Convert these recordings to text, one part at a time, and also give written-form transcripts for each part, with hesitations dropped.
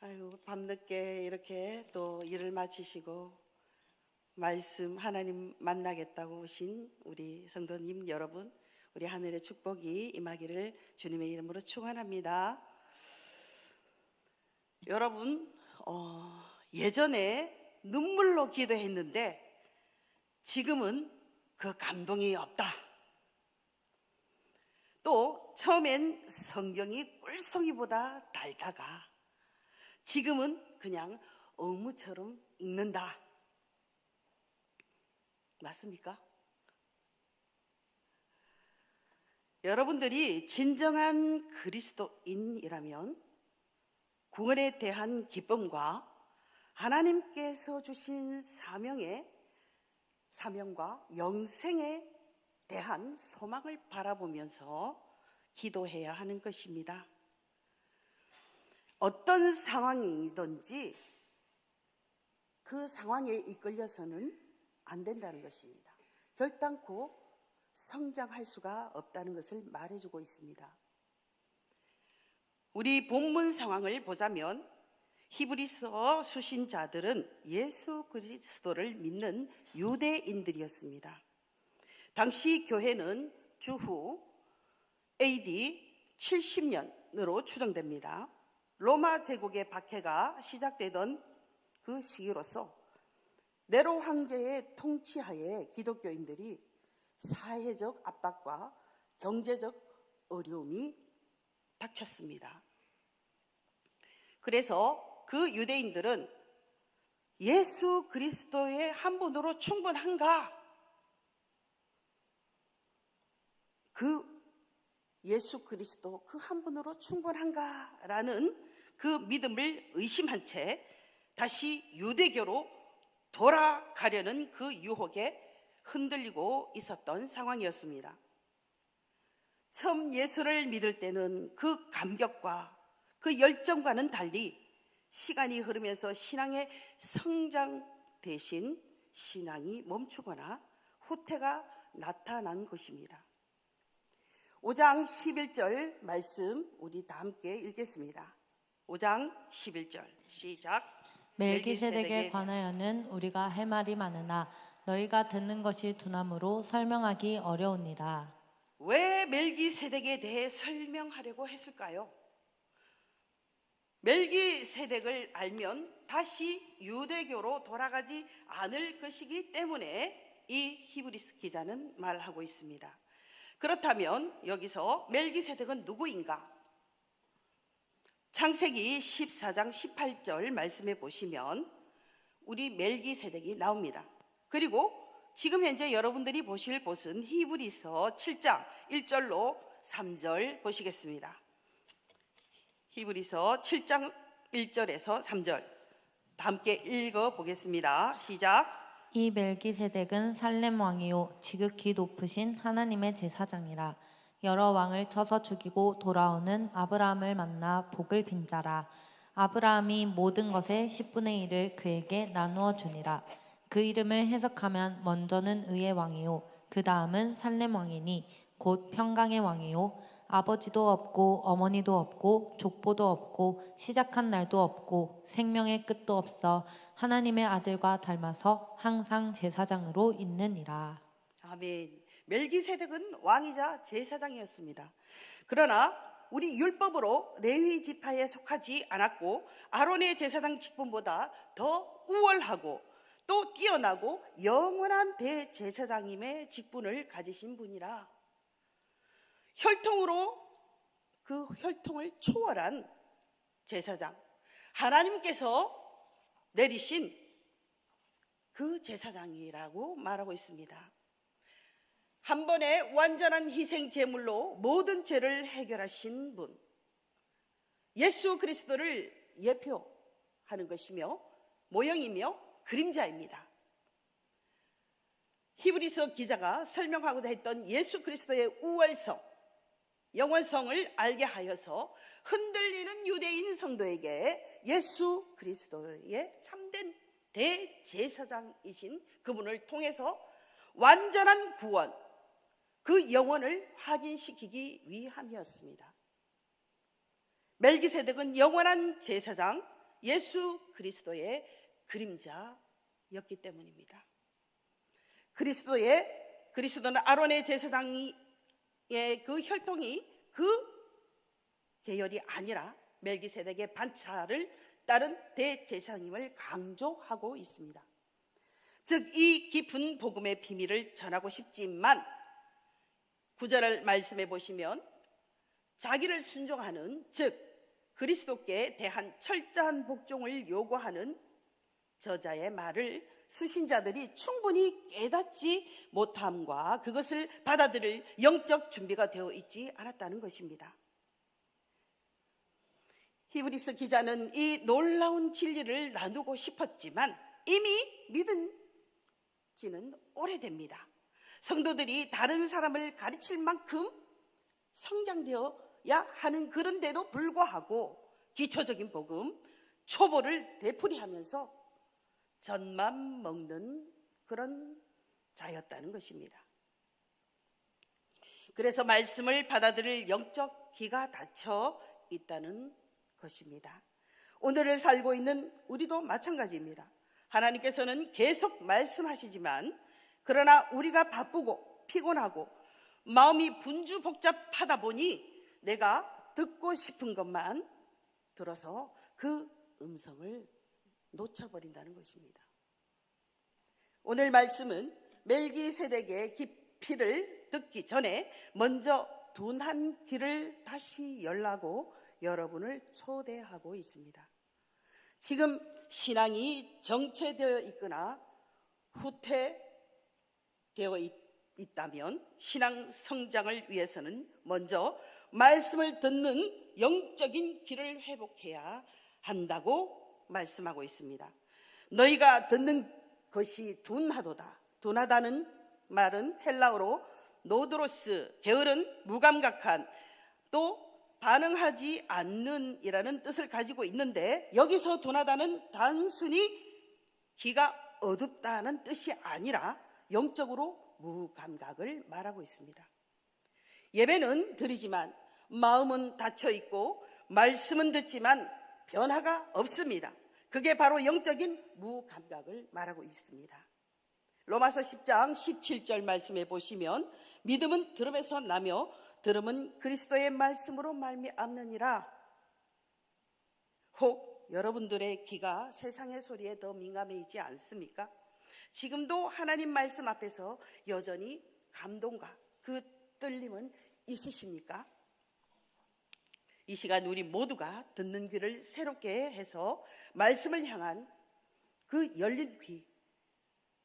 아유, 밤늦게 이렇게 또 일을 마치시고 말씀 하나님 만나겠다고 오신 우리 성도님 여러분, 우리 하늘의 축복이 임하기를 주님의 이름으로 축원합니다. 여러분, 예전에 눈물로 기도했는데 지금은 그 감동이 없다. 또 처음엔 성경이 꿀송이보다 달다가 지금은 그냥 어무처럼 읽는다. 맞습니까? 여러분들이 진정한 그리스도인이라면 구원에 대한 기쁨과 하나님께서 주신 사명과 영생에 대한 소망을 바라보면서 기도해야 하는 것입니다. 어떤 상황이든지 그 상황에 이끌려서는 안 된다는 것입니다. 결단코 성장할 수가 없다는 것을 말해주고 있습니다. 우리 본문 상황을 보자면 히브리서 수신자들은 예수 그리스도를 믿는 유대인들이었습니다. 당시 교회는 주후 AD 70년으로 추정됩니다. 로마 제국의 박해가 시작되던 그 시기로서 네로 황제의 통치하에 기독교인들이 사회적 압박과 경제적 어려움이 닥쳤습니다. 그래서 그 유대인들은 예수 그리스도의 한 분으로 충분한가? 그 예수 그리스도 그 한 분으로 충분한가? 라는 그 믿음을 의심한 채 다시 유대교로 돌아가려는 그 유혹에 흔들리고 있었던 상황이었습니다. 처음 예수를 믿을 때는 그 감격과 그 열정과는 달리 시간이 흐르면서 신앙의 성장 대신 신앙이 멈추거나 후퇴가 나타난 것입니다. 5장 11절 말씀 우리 다 함께 읽겠습니다. 5장 11절 시작. 멜기세덱에 관하여는 우리가 할 말이 많으나 너희가 듣는 것이 두나무로 설명하기 어려우니라. 왜 멜기세덱에 대해 설명하려고 했을까요? 멜기세덱을 알면 다시 유대교로 돌아가지 않을 것이기 때문에 이 히브리서 기자는 말하고 있습니다. 그렇다면 여기서 멜기세덱은 누구인가? 창세기 14장 18절 말씀해 보시면 우리 멜기세덱이 나옵니다. 그리고 지금 현재 여러분들이 보실 곳은 히브리서 7장 1절로 3절 보시겠습니다. 히브리서 7장 1절에서 3절 함께 읽어보겠습니다. 시작. 이 멜기세덱은 살렘 왕이요 지극히 높으신 하나님의 제사장이라. 여러 왕을 쳐서 죽이고 돌아오는 아브라함을 만나 복을 빈 자라. 아브라함이 모든 것의 10분의 1을 그에게 나누어 주니라. 그 이름을 해석하면 먼저는 의의 왕이요 그 다음은 살렘 왕이니 곧 평강의 왕이요 아버지도 없고 어머니도 없고 족보도 없고 시작한 날도 없고 생명의 끝도 없어 하나님의 아들과 닮아서 항상 제사장으로 있느니라. 아멘. 멜기세덱은 왕이자 제사장이었습니다. 그러나 우리 율법으로 레위 지파에 속하지 않았고 아론의 제사장 직분보다 더 우월하고 또 뛰어나고 영원한 대제사장임의 직분을 가지신 분이라 혈통으로 그 혈통을 초월한 제사장, 하나님께서 내리신 그 제사장이라고 말하고 있습니다. 한 번의 완전한 희생 제물로 모든 죄를 해결하신 분, 예수 그리스도를 예표하는 것이며 모형이며 그림자입니다. 히브리서 기자가 설명하고자 했던 예수 그리스도의 우월성, 영원성을 알게 하여서 흔들리는 유대인 성도에게 예수 그리스도의 참된 대제사장이신 그분을 통해서 완전한 구원, 그 영혼을 확인시키기 위함이었습니다. 멜기세덱은 영원한 제사장, 예수 그리스도의 그림자였기 때문입니다. 그리스도는 아론의 제사장의 그 혈통이 그 계열이 아니라 멜기세덱의 반차를 따른 대제사장임을 강조하고 있습니다. 즉 이 깊은 복음의 비밀을 전하고 싶지만 9절 말씀해 보시면 자기를 순종하는, 즉 그리스도께 대한 철저한 복종을 요구하는 저자의 말을 수신자들이 충분히 깨닫지 못함과 그것을 받아들일 영적 준비가 되어 있지 않았다는 것입니다. 히브리서 기자는 이 놀라운 진리를 나누고 싶었지만 이미 믿은 지는 오래됩니다. 성도들이 다른 사람을 가르칠 만큼 성장되어야 하는 그런데도 불구하고 기초적인 복음, 초보를 되풀이하면서 젖만 먹는 그런 자였다는 것입니다. 그래서 말씀을 받아들일 영적 귀가 닫혀 있다는 것입니다. 오늘을 살고 있는 우리도 마찬가지입니다. 하나님께서는 계속 말씀하시지만 그러나 우리가 바쁘고 피곤하고 마음이 분주복잡하다 보니 내가 듣고 싶은 것만 들어서 그 음성을 놓쳐버린다는 것입니다. 오늘 말씀은 멜기세덱의 깊이를 듣기 전에 먼저 둔한 귀를 다시 열라고 여러분을 초대하고 있습니다. 지금 신앙이 정체되어 있거나 후퇴되어 있다면 신앙 성장을 위해서는 먼저 말씀을 듣는 영적인 귀를 회복해야 한다고 말씀하고 있습니다. 너희가 듣는 것이 둔하도다. 둔하다는 말은 헬라어로 노드로스, 게으른, 무감각한, 또 반응하지 않는 이라는 뜻을 가지고 있는데 여기서 둔하다는 단순히 귀가 어둡다는 뜻이 아니라 영적으로 무감각을 말하고 있습니다. 예배는 드리지만 마음은 닫혀 있고 말씀은 듣지만 변화가 없습니다. 그게 바로 영적인 무감각을 말하고 있습니다. 로마서 10장 17절 말씀해 보시면 믿음은 들음에서 나며 들음은 그리스도의 말씀으로 말미암느니라. 혹 여러분들의 귀가 세상의 소리에 더 민감해지지 않습니까? 지금도 하나님 말씀 앞에서 여전히 감동과 그 떨림은 있으십니까? 이 시간 우리 모두가 듣는 귀를 새롭게 해서 말씀을 향한 그 열린 귀,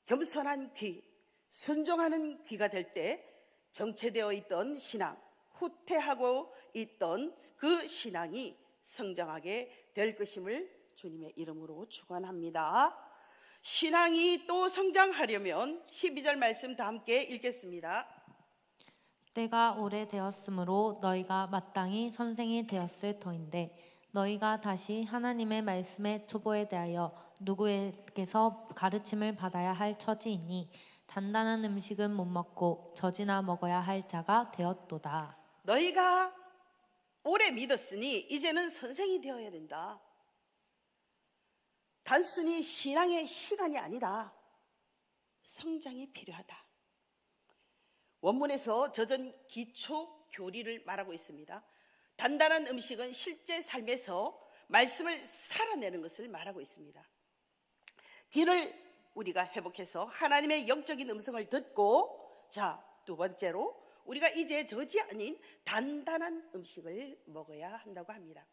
겸손한 귀, 순종하는 귀가 될 때 정체되어 있던 신앙, 후퇴하고 있던 그 신앙이 성장하게 될 것임을 주님의 이름으로 축원합니다. 신앙이 또 성장하려면 12절 말씀 다 함께 읽겠습니다. 때가 오래되었으므로 너희가 마땅히 선생이 되었을 터인데 너희가 다시 하나님의 말씀의 초보에 대하여 누구에게서 가르침을 받아야 할 처지이니 단단한 음식은 못 먹고 젖이나 먹어야 할 자가 되었도다. 너희가 오래 믿었으니 이제는 선생이 되어야 된다. 단순히 신앙의 시간이 아니다. 성장이 필요하다. 원문에서 젖은 기초 교리를 말하고 있습니다. 단단한 음식은 실제 삶에서 말씀을 살아내는 것을 말하고 있습니다. 귀를 우리가 회복해서 하나님의 영적인 음성을 듣고, 자, 두 번째로 우리가 이제 젖이 아닌 단단한 음식을 먹어야 한다고 합니다.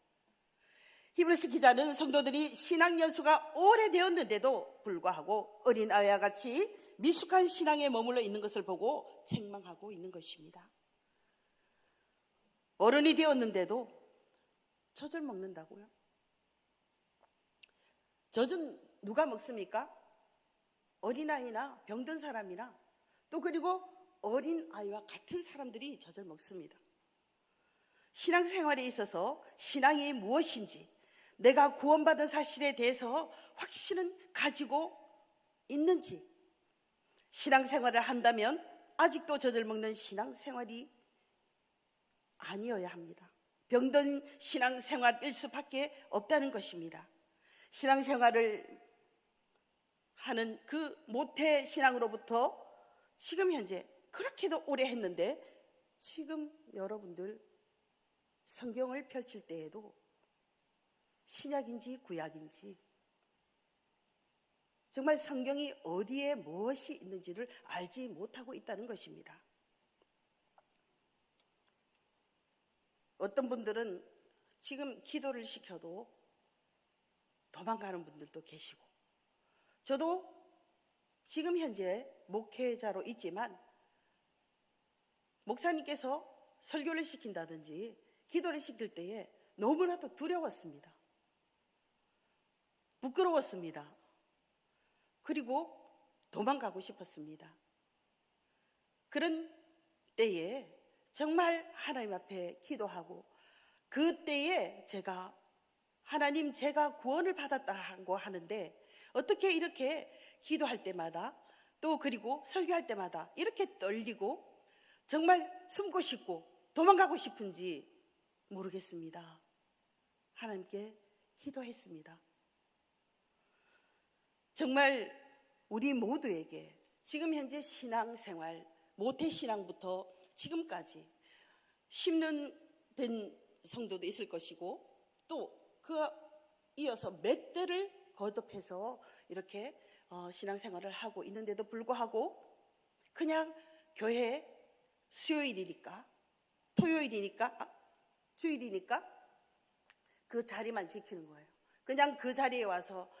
히브리서 기자는 성도들이 신앙 연수가 오래되었는데도 불구하고 어린아이와 같이 미숙한 신앙에 머물러 있는 것을 보고 책망하고 있는 것입니다. 어른이 되었는데도 젖을 먹는다고요? 젖은 누가 먹습니까? 어린아이나 병든 사람이나 또 그리고 어린아이와 같은 사람들이 젖을 먹습니다. 신앙생활에 있어서 신앙이 무엇인지, 내가 구원받은 사실에 대해서 확신은 가지고 있는지, 신앙생활을 한다면 아직도 젖을 먹는 신앙생활이 아니어야 합니다. 병든 신앙생활일 수밖에 없다는 것입니다. 신앙생활을 하는 그 모태 신앙으로부터 지금 현재 그렇게도 오래 했는데, 지금 여러분들 성경을 펼칠 때에도 신약인지 구약인지 정말 성경이 어디에 무엇이 있는지를 알지 못하고 있다는 것입니다. 어떤 분들은 지금 기도를 시켜도 도망가는 분들도 계시고, 저도 지금 현재 목회자로 있지만 목사님께서 설교를 시킨다든지 기도를 시킬 때에 너무나도 두려웠습니다. 부끄러웠습니다. 그리고 도망가고 싶었습니다. 그런 때에 정말 하나님 앞에 기도하고, 그때에 제가 하나님, 제가 구원을 받았다고 하는데 어떻게 이렇게 기도할 때마다 또 그리고 설교할 때마다 이렇게 떨리고 정말 숨고 싶고 도망가고 싶은지 모르겠습니다. 하나님께 기도했습니다. 정말 우리 모두에게 지금 현재 신앙생활, 모태신앙부터 지금까지 10년 된 성도도 있을 것이고, 또 그 이어서 몇 대를 거듭해서 이렇게 신앙생활을 하고 있는데도 불구하고 그냥 교회 수요일이니까, 토요일이니까, 주일이니까 그 자리만 지키는 거예요. 그냥 그 자리에 와서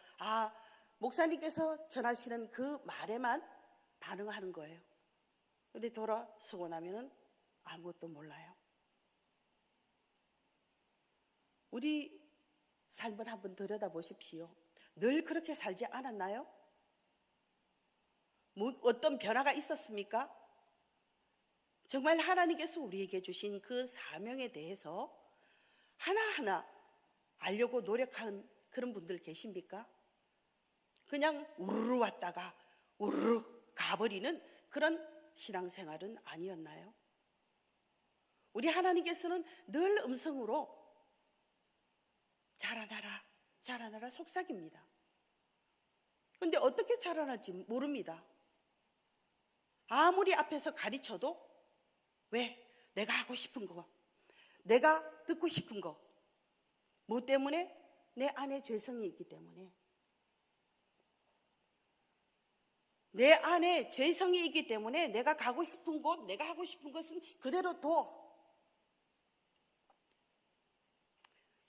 목사님께서 전하시는 그 말에만 반응하는 거예요. 그런데 돌아서고 나면은 아무것도 몰라요. 우리 삶을 한번 들여다보십시오. 늘 그렇게 살지 않았나요? 어떤 변화가 있었습니까? 정말 하나님께서 우리에게 주신 그 사명에 대해서 하나하나 알려고 노력한 그런 분들 계십니까? 그냥 우르르 왔다가 우르르 가버리는 그런 신앙생활은 아니었나요? 우리 하나님께서는 늘 음성으로 자라나라, 자라나라 속삭입니다. 그런데 어떻게 자라날지 모릅니다. 아무리 앞에서 가르쳐도 왜? 내가 하고 싶은 거, 내가 듣고 싶은 거, 뭐 때문에? 내 안에 죄성이 있기 때문에. 내 안에 죄성이 있기 때문에 내가 가고 싶은 곳, 내가 하고 싶은 것은 그대로 둬.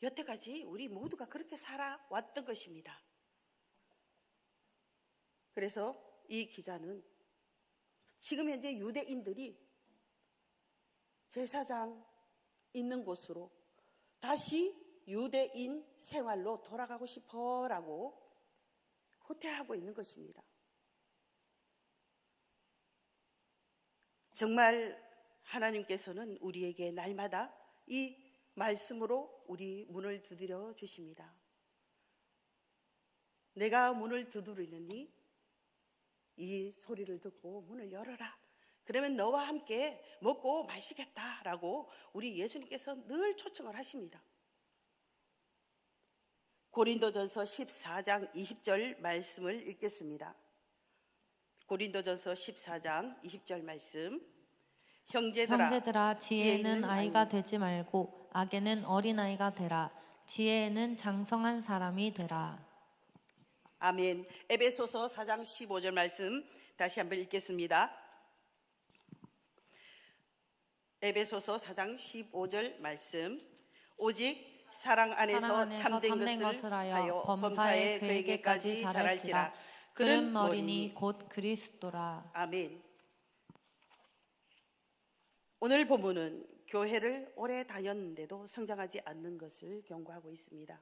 여태까지 우리 모두가 그렇게 살아왔던 것입니다. 그래서 이 기자는 지금 현재 유대인들이 제사장 있는 곳으로 다시 유대인 생활로 돌아가고 싶어라고 호퇴하고 있는 것입니다. 정말 하나님께서는 우리에게 날마다 이 말씀으로 우리 문을 두드려 주십니다. 내가 문을 두드리느니 이 소리를 듣고 문을 열어라. 그러면 너와 함께 먹고 마시겠다라고 우리 예수님께서 늘 초청을 하십니다. 고린도전서 14장 20절 말씀을 읽겠습니다. 고린도전서 14장 20절 말씀. 형제들아 지혜는 아이가 되지 말고 악에는 어린아이가 되라. 지혜에는 장성한 사람이 되라. 아멘. 에베소서 4장 15절 말씀 다시 한번 읽겠습니다. 에베소서 4장 15절 말씀. 오직 사랑 안에서 참된 것을 하여 범사에 그에게까지 자랄지라. 그는 머리니 곧 그리스도라. 아멘. 오늘 본문은 교회를 오래 다녔는데도 성장하지 않는 것을 경고하고 있습니다.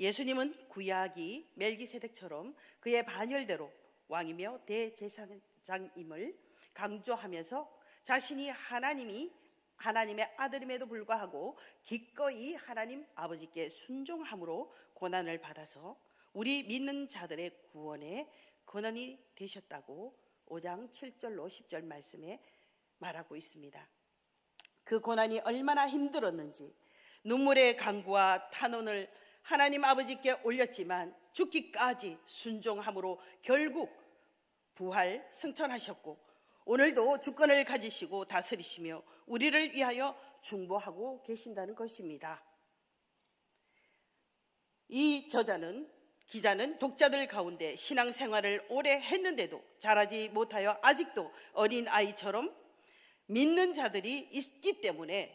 예수님은 구약이 멜기세덱처럼 그의 반열대로 왕이며 대제사장임을 강조하면서 자신이 하나님의 아들임에도 불구하고 기꺼이 하나님 아버지께 순종함으로 고난을 받아서 우리 믿는 자들의 구원의 근원이 되셨다고 5장 7절로 10절 말씀에 말하고 있습니다. 그 고난이 얼마나 힘들었는지, 눈물의 강구와 탄원을 하나님 아버지께 올렸지만 죽기까지 순종함으로 결국 부활 승천하셨고 오늘도 주권을 가지시고 다스리시며 우리를 위하여 중보하고 계신다는 것입니다. 이 기자는 독자들 가운데 신앙생활을 오래 했는데도 자라지 못하여 아직도 어린 아이처럼 믿는 자들이 있기 때문에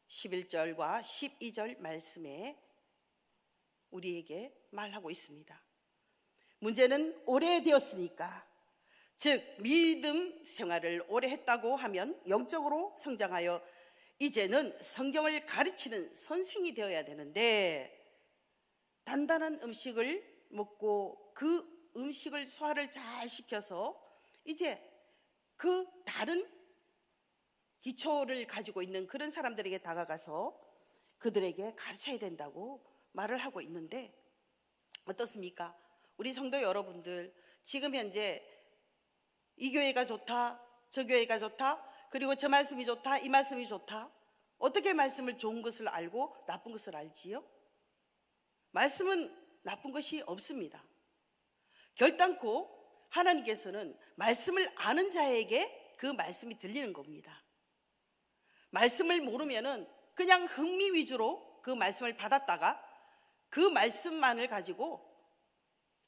11절과 12절 말씀에 우리에게 말하고 있습니다. 문제는 오래되었으니까, 즉 믿음 생활을 오래 했다고 하면 영적으로 성장하여 이제는 성경을 가르치는 선생이 되어야 되는데, 단단한 음식을 먹고 그 음식을 소화를 잘 시켜서 이제 그 다른 기초를 가지고 있는 그런 사람들에게 다가가서 그들에게 가르쳐야 된다고 말을 하고 있는데, 어떻습니까? 우리 성도 여러분들, 지금 현재 이 교회가 좋다, 저 교회가 좋다, 그리고 저 말씀이 좋다, 이 말씀이 좋다, 어떻게 말씀을 좋은 것을 알고 나쁜 것을 알지요? 말씀은 나쁜 것이 없습니다. 결단코 하나님께서는 말씀을 아는 자에게 그 말씀이 들리는 겁니다. 말씀을 모르면은 그냥 흥미 위주로 그 말씀을 받았다가 그 말씀만을 가지고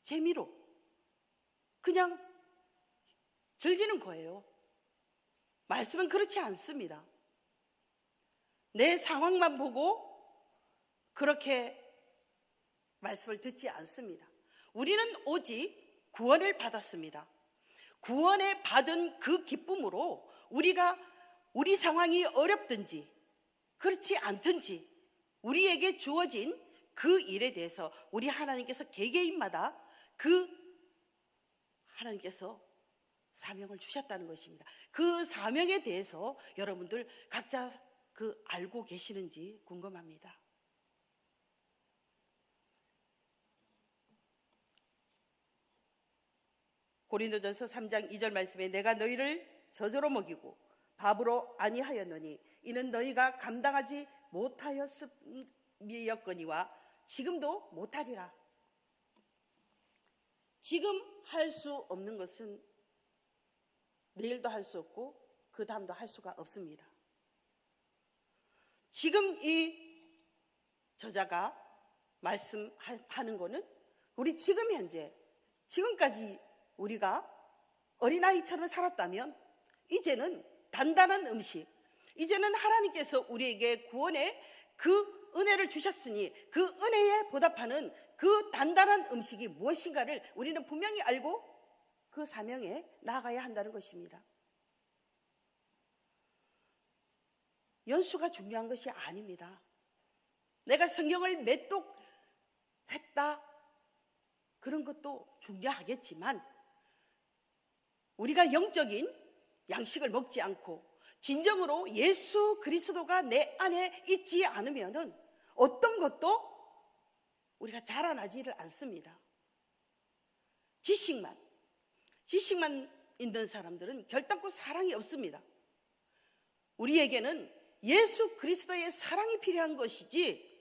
재미로 그냥 즐기는 거예요. 말씀은 그렇지 않습니다. 내 상황만 보고 그렇게 말씀을 듣지 않습니다. 우리는 오직 구원을 받았습니다. 구원에 받은 그 기쁨으로 우리가 우리 상황이 어렵든지 그렇지 않든지 우리에게 주어진 그 일에 대해서 우리 하나님께서 개개인마다 그 하나님께서 사명을 주셨다는 것입니다. 그 사명에 대해서 여러분들 각자 그 알고 계시는지 궁금합니다. 고린도전서 3장 2절 말씀에 내가 너희를 젖으로 먹이고 밥으로 아니하였노니 이는 너희가 감당하지 못하였음이었거니와 지금도 못하리라. 지금 할 수 없는 것은 내일도 할 수 없고 그 다음도 할 수가 없습니다. 지금 이 저자가 말씀하는 거는 우리 지금 현재 지금까지 우리가 어린아이처럼 살았다면 이제는 단단한 음식, 이제는 하나님께서 우리에게 구원의 그 은혜를 주셨으니 그 은혜에 보답하는 그 단단한 음식이 무엇인가를 우리는 분명히 알고 그 사명에 나아가야 한다는 것입니다. 연수가 중요한 것이 아닙니다. 내가 성경을 몇 독 했다 그런 것도 중요하겠지만 우리가 영적인 양식을 먹지 않고 진정으로 예수 그리스도가 내 안에 있지 않으면은 어떤 것도 우리가 자라나지를 않습니다. 지식만 있는 사람들은 결단코 사랑이 없습니다. 우리에게는 예수 그리스도의 사랑이 필요한 것이지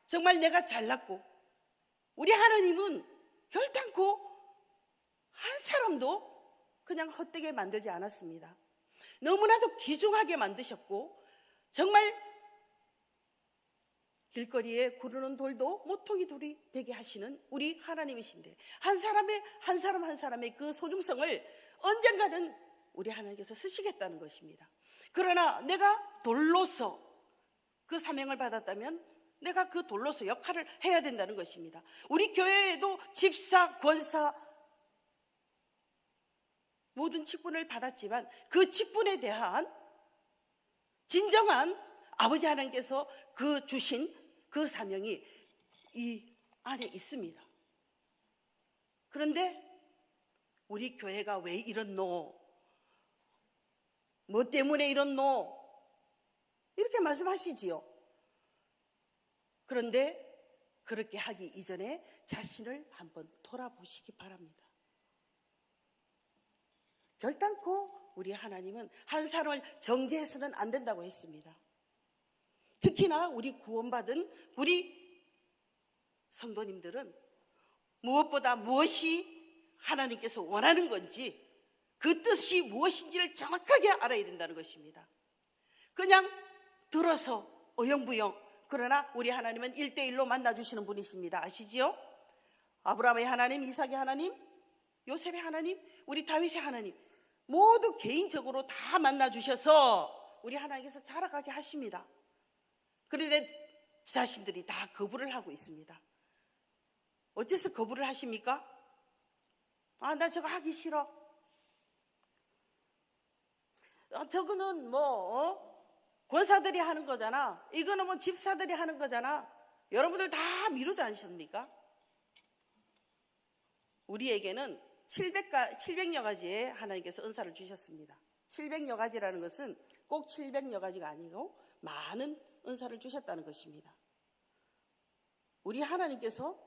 정말 내가 잘났고 우리 하나님은 결단코 한 사람도 그냥 헛되게 만들지 않았습니다. 너무나도 귀중하게 만드셨고 정말 길거리에 구르는 돌도 모퉁이 돌이 되게 하시는 우리 하나님이신데 한 사람의 그 소중성을 언젠가는 우리 하나님께서 쓰시겠다는 것입니다. 그러나 내가 돌로서 그 사명을 받았다면 내가 그 돌로서 역할을 해야 된다는 것입니다. 우리 교회에도 집사, 권사 모든 직분을 받았지만 그 직분에 대한 진정한 아버지 하나님께서 그 주신 그 사명이 이 안에 있습니다. 그런데 우리 교회가 왜 이렇노? 뭐 때문에 이렇노? 이렇게 말씀하시지요. 그런데 그렇게 하기 이전에 자신을 한번 돌아보시기 바랍니다. 결단코 우리 하나님은 한 사람을 정죄해서는 안 된다고 했습니다. 특히나 우리 구원받은 우리 성도님들은 무엇보다 무엇이 하나님께서 원하는 건지 그 뜻이 무엇인지를 정확하게 알아야 된다는 것입니다. 그냥 들어서 어영부영, 그러나 우리 하나님은 1대1로 만나주시는 분이십니다. 아시지요? 아브라함의 하나님, 이삭의 하나님, 요셉의 하나님, 우리 다윗의 하나님 모두 개인적으로 다 만나주셔서 우리 하나님께서 자라가게 하십니다. 그런데 자신들이 다 거부를 하고 있습니다. 어째서 거부를 하십니까? 나 저거 하기 싫어. 저거는 권사들이 하는 거잖아. 이거는 집사들이 하는 거잖아. 여러분들 다 미루지 않으십니까? 우리에게는 700여 가지의 하나님께서 은사를 주셨습니다. 700여 가지라는 것은 꼭 700여 가지가 아니고 많은 은사를 주셨다는 것입니다. 우리 하나님께서는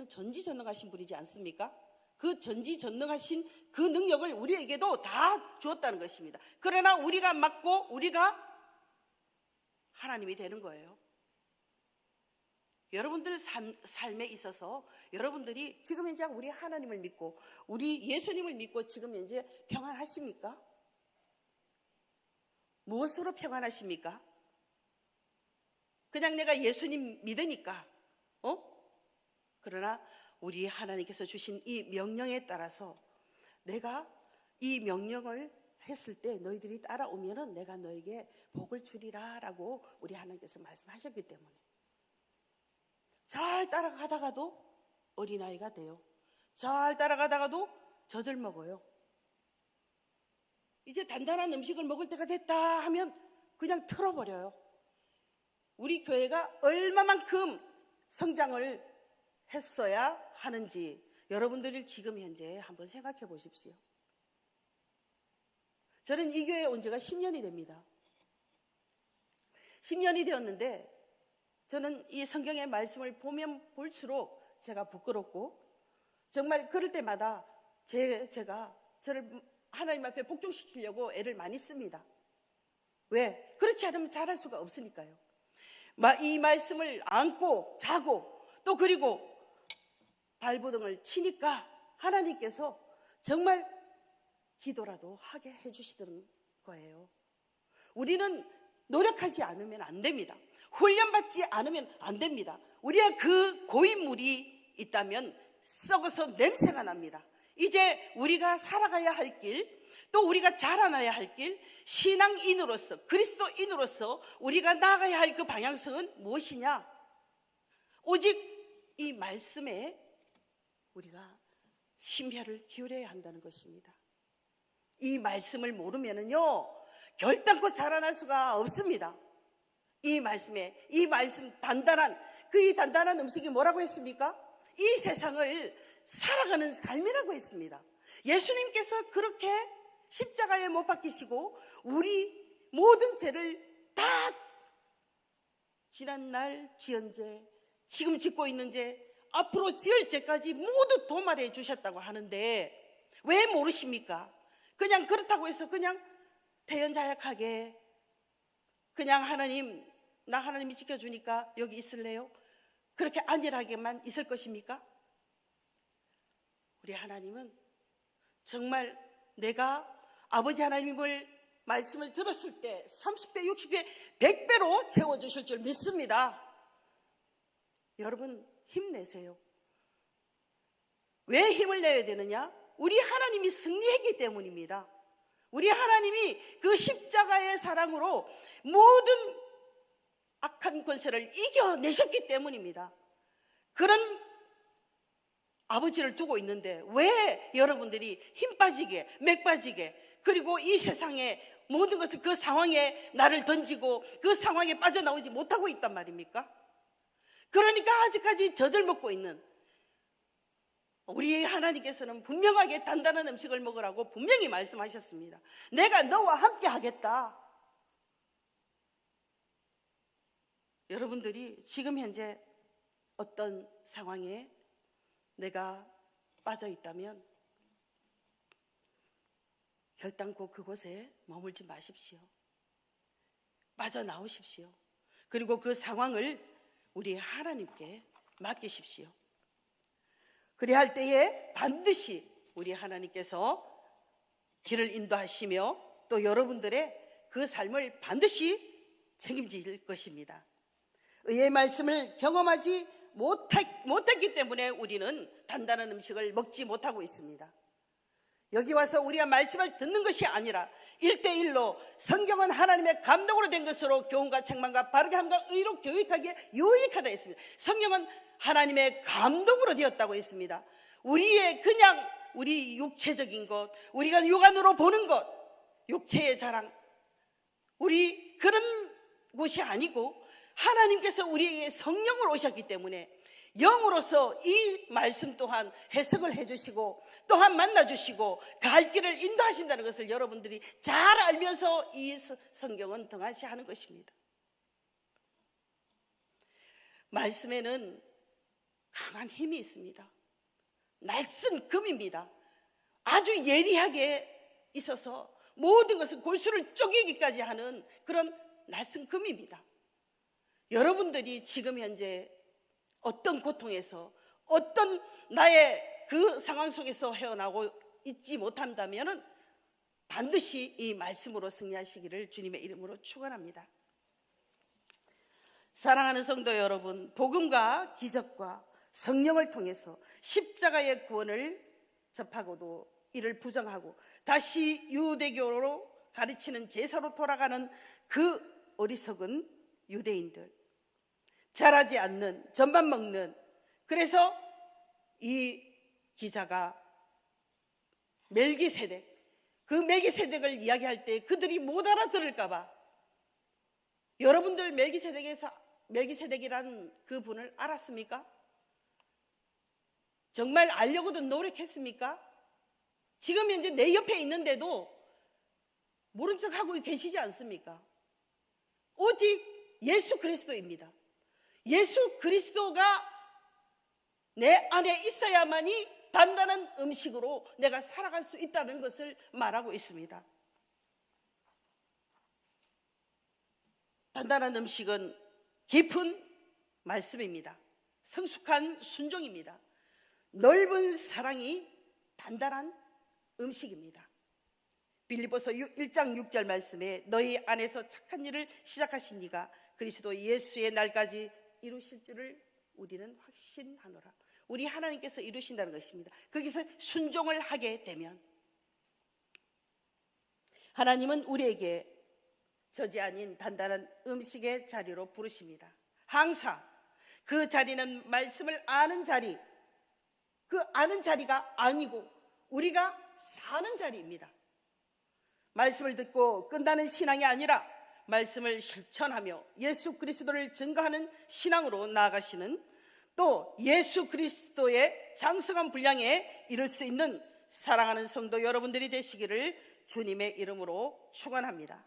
전지전능하신 분이지 않습니까? 그 전지전능하신 그 능력을 우리에게도 다 주었다는 것입니다. 그러나 우리가 맡고 우리가 하나님이 되는 거예요. 여러분들 삶에 있어서 여러분들이 지금 현재 우리 하나님을 믿고 우리 예수님을 믿고 지금 현재 평안하십니까? 무엇으로 평안하십니까? 그냥 내가 예수님 믿으니까 그러나 우리 하나님께서 주신 이 명령에 따라서 내가 이 명령을 했을 때 너희들이 따라오면은 내가 너에게 복을 주리라 라고 우리 하나님께서 말씀하셨기 때문에 잘 따라가다가도 어린아이가 돼요. 잘 따라가다가도 젖을 먹어요. 이제 단단한 음식을 먹을 때가 됐다 하면 그냥 틀어버려요. 우리 교회가 얼마만큼 성장을 했어야 하는지 여러분들이 지금 현재 한번 생각해 보십시오. 저는 이 교회에 온 지가 10년이 됩니다. 10년이 되었는데 저는 이 성경의 말씀을 보면 볼수록 제가 부끄럽고 정말 그럴 때마다 제가 저를 하나님 앞에 복종시키려고 애를 많이 씁니다. 왜? 그렇지 않으면 잘할 수가 없으니까요. 이 말씀을 안고 자고 또 그리고 발부등을 치니까 하나님께서 정말 기도라도 하게 해주시던 거예요. 우리는 노력하지 않으면 안 됩니다. 훈련받지 않으면 안 됩니다. 우리가 그 고인물이 있다면 썩어서 냄새가 납니다. 이제 우리가 살아가야 할 길, 또 우리가 자라나야 할 길, 신앙인으로서 그리스도인으로서 우리가 나아가야 할 그 방향성은 무엇이냐? 오직 이 말씀에 우리가 심혈을 기울여야 한다는 것입니다. 이 말씀을 모르면은요 결단코 자라날 수가 없습니다. 이 말씀 단단한 이 단단한 음식이 뭐라고 했습니까? 이 세상을 살아가는 삶이라고 했습니다. 예수님께서 그렇게 십자가에 못 박히시고 우리 모든 죄를 다 지난날 지은 죄, 지금 짓고 있는 죄, 앞으로 지을 죄까지 모두 도말해 주셨다고 하는데 왜 모르십니까? 그냥 그렇다고 해서 그냥 대연자약하게 그냥 나 하나님이 지켜주니까 여기 있을래요? 그렇게 안일하게만 있을 것입니까? 우리 하나님은 정말 내가 아버지 하나님을 말씀을 들었을 때 30배, 60배, 100배로 채워주실 줄 믿습니다. 여러분 힘내세요. 왜 힘을 내야 되느냐? 우리 하나님이 승리했기 때문입니다. 우리 하나님이 그 십자가의 사랑으로 모든 악한 권세를 이겨내셨기 때문입니다. 그런 아버지를 두고 있는데 왜 여러분들이 힘 빠지게, 맥 빠지게, 그리고 이 세상에 모든 것을 그 상황에 나를 던지고 그 상황에 빠져나오지 못하고 있단 말입니까? 그러니까 아직까지 젖을 먹고 있는 우리 하나님께서는 분명하게 단단한 음식을 먹으라고 분명히 말씀하셨습니다. 내가 너와 함께 하겠다. 여러분들이 지금 현재 어떤 상황에 내가 빠져 있다면 결단코 그곳에 머물지 마십시오. 빠져나오십시오. 그리고 그 상황을 우리 하나님께 맡기십시오. 그리할 때에 반드시 우리 하나님께서 길을 인도하시며 또 여러분들의 그 삶을 반드시 책임질 것입니다. 의의 말씀을 경험하지 못했기 때문에 우리는 단단한 음식을 먹지 못하고 있습니다. 여기 와서 우리가 말씀을 듣는 것이 아니라 1대1로 성경은 하나님의 감동으로 된 것으로 교훈과 책망과 바르게 함과 의로 교육하기에 유익하다 했습니다. 성경은 하나님의 감동으로 되었다고 했습니다. 우리의 그냥 우리 육체적인 것, 우리가 육안으로 보는 것, 육체의 자랑, 우리 그런 곳이 아니고 하나님께서 우리에게 성령으로 오셨기 때문에 영으로서 이 말씀 또한 해석을 해주시고 또한 만나주시고 갈 길을 인도하신다는 것을 여러분들이 잘 알면서 이 성경은 등한시하는 것입니다. 말씀에는 강한 힘이 있습니다. 날쌘 금입니다. 아주 예리하게 있어서 모든 것을 골수를 쪼개기까지 하는 그런 날쌘 금입니다. 여러분들이 지금 현재 어떤 고통에서 어떤 나의 그 상황 속에서 헤어나고 있지 못한다면 반드시 이 말씀으로 승리하시기를 주님의 이름으로 축원합니다. 사랑하는 성도 여러분, 복음과 기적과 성령을 통해서 십자가의 구원을 접하고도 이를 부정하고 다시 유대교로 가르치는 제사로 돌아가는 그 어리석은 유대인들, 자라지 않는, 젖만 먹는, 그래서 이 기자가 멜기세덱, 그 멜기세덱을 이야기할 때 그들이 못 알아들을까 봐 여러분들 멜기세덱이라는 그 분을 알았습니까? 정말 알려고도 노력했습니까? 지금 현재 내 옆에 있는데도 모른 척하고 계시지 않습니까? 오직 예수 그리스도입니다. 예수 그리스도가 내 안에 있어야만이 단단한 음식으로 내가 살아갈 수 있다는 것을 말하고 있습니다. 단단한 음식은 깊은 말씀입니다. 성숙한 순종입니다. 넓은 사랑이 단단한 음식입니다. 빌립보서 1장 6절 말씀에 너희 안에서 착한 일을 시작하신 이가 그리스도 예수의 날까지 이루실 줄을 우리는 확신하노라. 우리 하나님께서 이루신다는 것입니다. 거기서 순종을 하게 되면 하나님은 우리에게 저지 아닌 단단한 음식의 자리로 부르십니다. 항상 그 자리는 말씀을 아는 자리, 그 아는 자리가 아니고 우리가 사는 자리입니다. 말씀을 듣고 끝나는 신앙이 아니라 말씀을 실천하며 예수 그리스도를 증거하는 신앙으로 나아가시는, 또 예수 그리스도의 장성한 분량에 이를 수 있는 사랑하는 성도 여러분들이 되시기를 주님의 이름으로 축원합니다.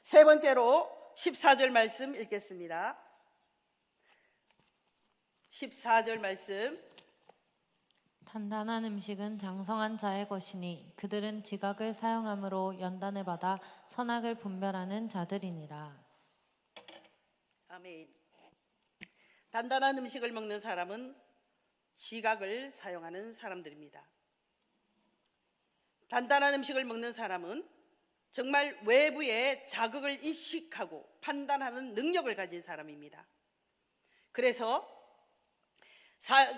세 번째로 14절 말씀 읽겠습니다. 14절 말씀. 단단한 음식은 장성한 자의 것이니 그들은 지각을 사용함으로 연단을 받아 선악을 분별하는 자들이니라. 아멘. 단단한 음식을 먹는 사람은 지각을 사용하는 사람들입니다. 단단한 음식을 먹는 사람은 정말 외부의 자극을 인식하고 판단하는 능력을 가진 사람입니다. 그래서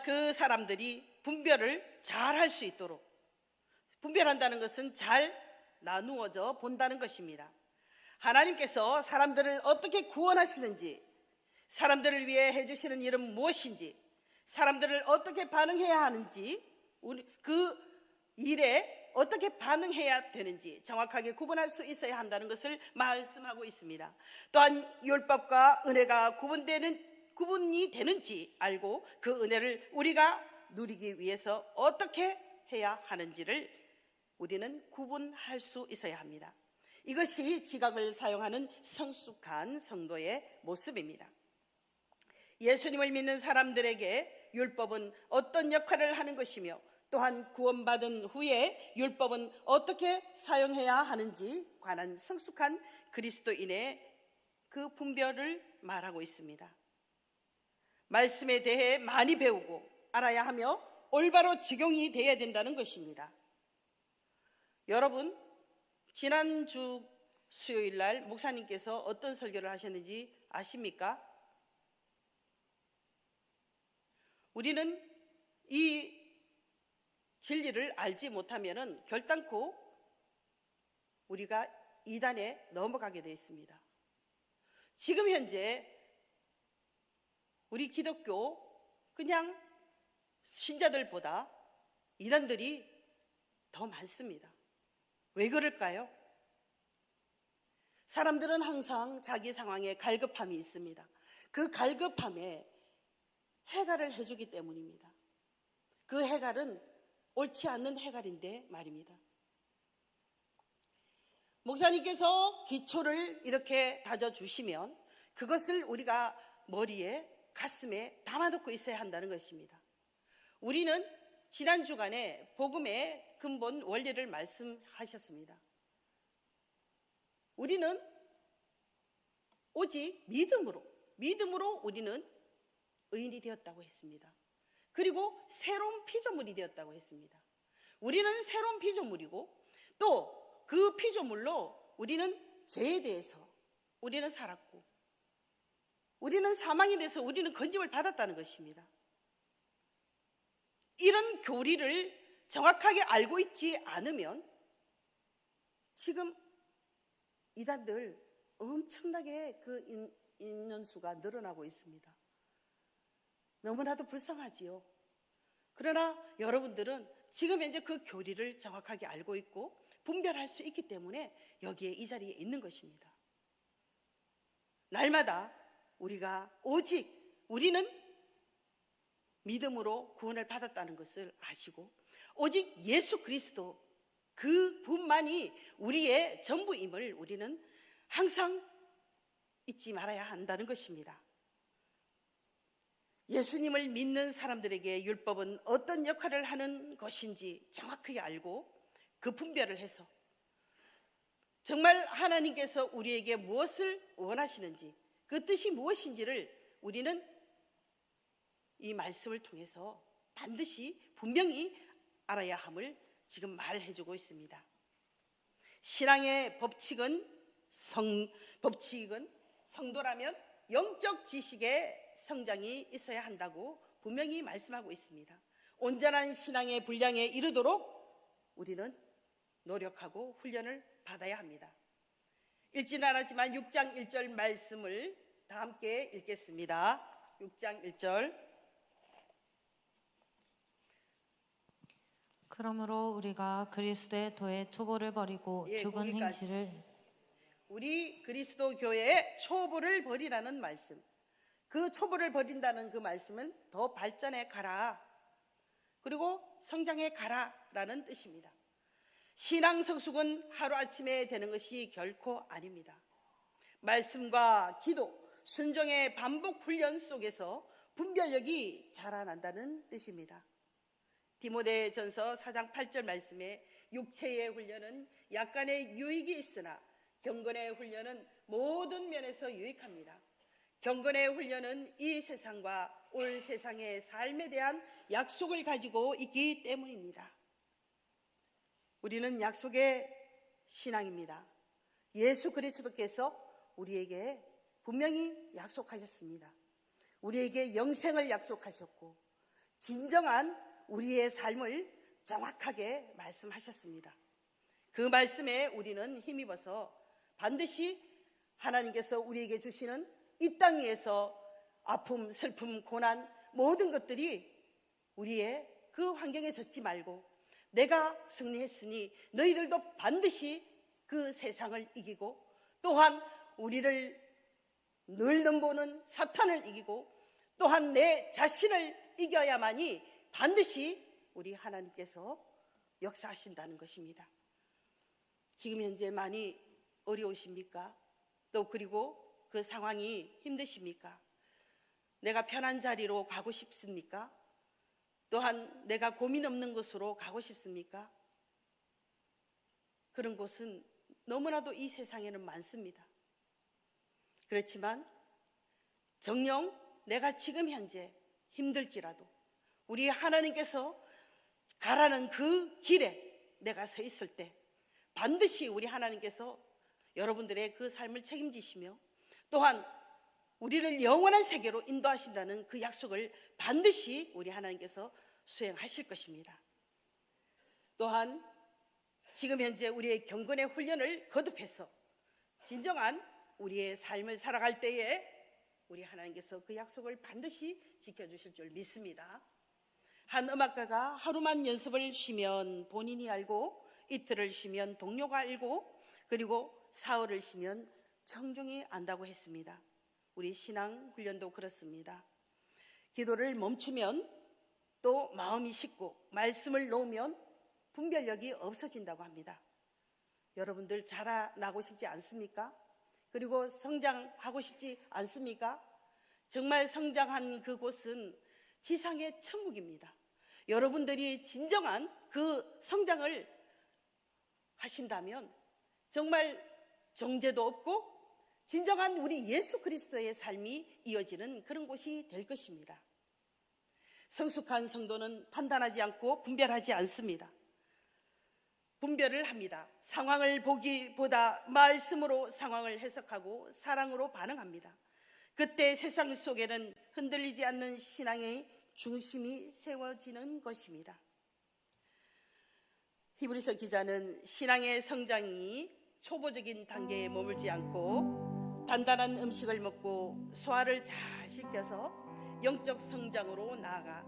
그 사람들이 분별을 잘 할 수 있도록, 분별한다는 것은 잘 나누어져 본다는 것입니다. 하나님께서 사람들을 어떻게 구원하시는지, 사람들을 위해 해주시는 일은 무엇인지, 사람들을 어떻게 반응해야 하는지, 그 일에 어떻게 반응해야 되는지 정확하게 구분할 수 있어야 한다는 것을 말씀하고 있습니다. 또한 율법과 은혜가 구분이 되는지 알고 그 은혜를 우리가 누리기 위해서 어떻게 해야 하는지를 우리는 구분할 수 있어야 합니다. 이것이 지각을 사용하는 성숙한 성도의 모습입니다. 예수님을 믿는 사람들에게 율법은 어떤 역할을 하는 것이며 또한 구원받은 후에 율법은 어떻게 사용해야 하는지 관한 성숙한 그리스도인의 그 분별을 말하고 있습니다. 말씀에 대해 많이 배우고 알아야 하며 올바로 적용이 돼야 된다는 것입니다. 여러분, 지난주 수요일 날 목사님께서 어떤 설교를 하셨는지 아십니까? 우리는 이 진리를 알지 못하면 결단코 우리가 이단에 넘어가게 되어 있습니다. 지금 현재 우리 기독교 그냥 신자들보다 이단들이 더 많습니다. 왜 그럴까요? 사람들은 항상 자기 상황에 갈급함이 있습니다. 그 갈급함에 해갈을 해주기 때문입니다. 그 해갈은 옳지 않는 해갈인데 말입니다. 목사님께서 기초를 이렇게 다져주시면 그것을 우리가 머리에 가슴에 담아놓고 있어야 한다는 것입니다. 우리는 지난 주간에 복음의 근본 원리를 말씀하셨습니다. 우리는 오직 믿음으로 우리는 의인이 되었다고 했습니다. 그리고 새로운 피조물이 되었다고 했습니다. 우리는 새로운 피조물이고 또 그 피조물로 우리는 죄에 대해서 우리는 살았고 우리는 사망에 대해서 우리는 건짐을 받았다는 것입니다. 이런 교리를 정확하게 알고 있지 않으면 지금 이단들 엄청나게 그 인원수가 늘어나고 있습니다. 너무나도 불쌍하지요. 그러나 여러분들은 지금 현재 그 교리를 정확하게 알고 있고 분별할 수 있기 때문에 여기에 이 자리에 있는 것입니다. 날마다 우리가 오직 우리는 믿음으로 구원을 받았다는 것을 아시고 오직 예수 그리스도 그분만이 우리의 전부임을 우리는 항상 잊지 말아야 한다는 것입니다. 예수님을 믿는 사람들에게 율법은 어떤 역할을 하는 것인지 정확하게 알고 그 분별을 해서 정말 하나님께서 우리에게 무엇을 원하시는지 그 뜻이 무엇인지를 우리는 이 말씀을 통해서 반드시 분명히 알아야 함을 지금 말해주고 있습니다. 신앙의 법칙은 성도라면 영적 지식의 성장이 있어야 한다고 분명히 말씀하고 있습니다. 온전한 신앙의 분량에 이르도록 우리는 노력하고 훈련을 받아야 합니다. 읽지는 않았지만 6장 1절 말씀을 다 함께 읽겠습니다. 6장 1절. 그러므로 우리가 그리스도의 도의 초보를 버리고 죽은 거기까지. 행실을 우리 그리스도 교회의 초보를 버리라는 말씀. 그 초보를 버린다는 그 말씀은 더 발전해 가라. 그리고 성장해 가라라는 뜻입니다. 신앙 성숙은 하루아침에 되는 것이 결코 아닙니다. 말씀과 기도, 순종의 반복 훈련 속에서 분별력이 자라난다는 뜻입니다. 디모데전서 4장 8절 말씀에 육체의 훈련은 약간의 유익이 있으나 경건의 훈련은 모든 면에서 유익합니다. 경건의 훈련은 이 세상과 올 세상의 삶에 대한 약속을 가지고 있기 때문입니다. 우리는 약속의 신앙입니다. 예수 그리스도께서 우리에게 분명히 약속하셨습니다. 우리에게 영생을 약속하셨고 진정한 우리의 삶을 정확하게 말씀하셨습니다. 그 말씀에 우리는 힘입어서 반드시 하나님께서 우리에게 주시는 이 땅 위에서 아픔, 슬픔, 고난 모든 것들이 우리의 그 환경에 젖지 말고 내가 승리했으니 너희들도 반드시 그 세상을 이기고 또한 우리를 늘 넘보는 사탄을 이기고 또한 내 자신을 이겨야만이 반드시 우리 하나님께서 역사하신다는 것입니다. 지금 현재 많이 어려우십니까? 또 그리고 그 상황이 힘드십니까? 내가 편한 자리로 가고 싶습니까? 또한 내가 고민 없는 곳으로 가고 싶습니까? 그런 곳은 너무나도 이 세상에는 많습니다. 그렇지만 정녕 내가 지금 현재 힘들지라도 우리 하나님께서 가라는 그 길에 내가 서 있을 때 반드시 우리 하나님께서 여러분들의 그 삶을 책임지시며 또한 우리를 영원한 세계로 인도하신다는 그 약속을 반드시 우리 하나님께서 수행하실 것입니다. 또한 지금 현재 우리의 경건의 훈련을 거듭해서 진정한 우리의 삶을 살아갈 때에 우리 하나님께서 그 약속을 반드시 지켜주실 줄 믿습니다. 한 음악가가 하루만 연습을 쉬면 본인이 알고 이틀을 쉬면 동료가 알고 그리고 사흘을 쉬면 청중이 안다고 했습니다. 우리 신앙 훈련도 그렇습니다. 기도를 멈추면 또 마음이 식고 말씀을 놓으면 분별력이 없어진다고 합니다. 여러분들 자라나고 싶지 않습니까? 그리고 성장하고 싶지 않습니까? 정말 성장한 그곳은 지상의 천국입니다. 여러분들이 진정한 그 성장을 하신다면 정말 정죄도 없고 진정한 우리 예수 그리스도의 삶이 이어지는 그런 곳이 될 것입니다. 성숙한 성도는 판단하지 않고 분별하지 않습니다. 분별을 합니다. 상황을 보기보다 말씀으로 상황을 해석하고 사랑으로 반응합니다. 그때 세상 속에는 흔들리지 않는 신앙의 중심이 세워지는 것입니다. 히브리서 기자는 신앙의 성장이 초보적인 단계에 머물지 않고 단단한 음식을 먹고 소화를 잘 시켜서 영적 성장으로 나아가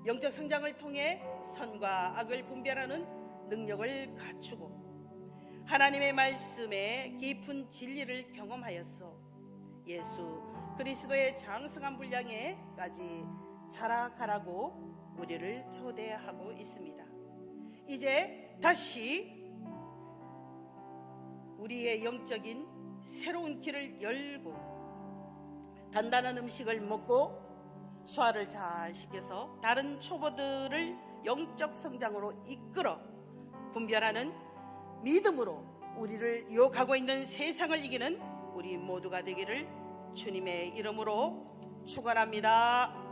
영적 성장을 통해 선과 악을 분별하는 능력을 갖추고 하나님의 말씀에 깊은 진리를 경험하여서 예수 그리스도의 장성한 분량에까지 자라가라고 우리를 초대하고 있습니다. 이제 다시 우리의 영적인 새로운 길을 열고 단단한 음식을 먹고 소화를 잘 시켜서 다른 초보들을 영적 성장으로 이끌어 분별하는 믿음으로 우리를 유혹하고 있는 세상을 이기는 우리 모두가 되기를 주님의 이름으로 축원합니다.